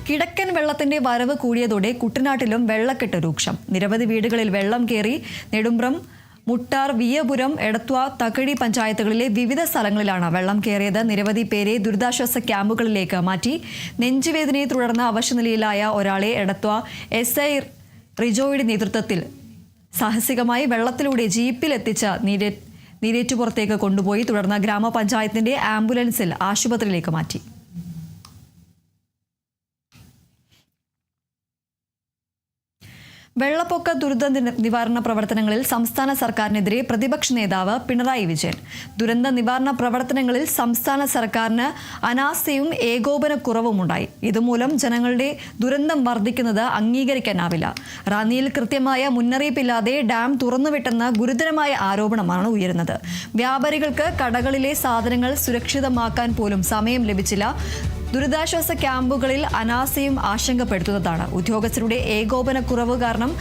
കിടക്കൻ വെള്ളത്തിന്റെ വരവ് കൂടിയതോടെ കുട്ടനാട്ടിലും വെള്ളക്കെട്ട് രൂക്ഷം. നിരവധി വീടുകളിൽ വെള്ളം കയറി. നെടുമ്പ്രം, മുട്ടാർ, വിയ്യപുരം, എടത്വ, തകഴി പഞ്ചായത്തുകളിലെ വിവിധ സ്ഥലങ്ങളിലാണ് വെള്ളം കയറിയത്. നിരവധി പേരെ ദുരിതാശ്വാസ ക്യാമ്പുകളിലേക്ക് മാറ്റി. നെഞ്ചുവേദനയെ തുടർന്ന് അവശനിലയിലായ ഒരാളെ എടത്വ SI റിജോയുടെ നേതൃത്വത്തിൽ സാഹസികമായി വെള്ളത്തിലൂടെ ജീപ്പിലെത്തിച്ച നീരേറ്റുപുറത്തേക്ക് കൊണ്ടുപോയി. തുടർന്ന് ഗ്രാമപഞ്ചായത്തിന്റെ ആംബുലൻസിൽ ആശുപത്രിയിലേക്ക് മാറ്റി. വെള്ളപ്പൊക്ക ദുരന്ത നിവാരണ പ്രവർത്തനങ്ങളിൽ സംസ്ഥാന സർക്കാരിനെതിരെ പ്രതിപക്ഷ നേതാവ് പിണറായി വിജയൻ. ദുരന്ത നിവാരണ പ്രവർത്തനങ്ങളിൽ സംസ്ഥാന സർക്കാരിന് അനാസ്ഥയും ഏകോപനക്കുറവുമുണ്ടായി. ഇതുമൂലം ജനങ്ങളുടെ ദുരന്തം വർദ്ധിക്കുന്നത് അംഗീകരിക്കാനാവില്ല. റാന്നിയിൽ കൃത്യമായ മുന്നറിയിപ്പില്ലാതെ ഡാം തുറന്നുവിട്ടെന്ന ഗുരുതരമായ ആരോപണമാണ് ഉയരുന്നത്. വ്യാപാരികൾക്ക് കടകളിലെ സാധനങ്ങൾ സുരക്ഷിതമാക്കാൻ പോലും സമയം ലഭിച്ചില്ല. ദുരിതാശ്വാസ ക്യാമ്പുകളിൽ അനാസ്ഥയും ആശങ്കപ്പെടുത്തുന്നതാണ്. ഉദ്യോഗസ്ഥരുടെ ഏകോപനക്കുറവ് കാരണം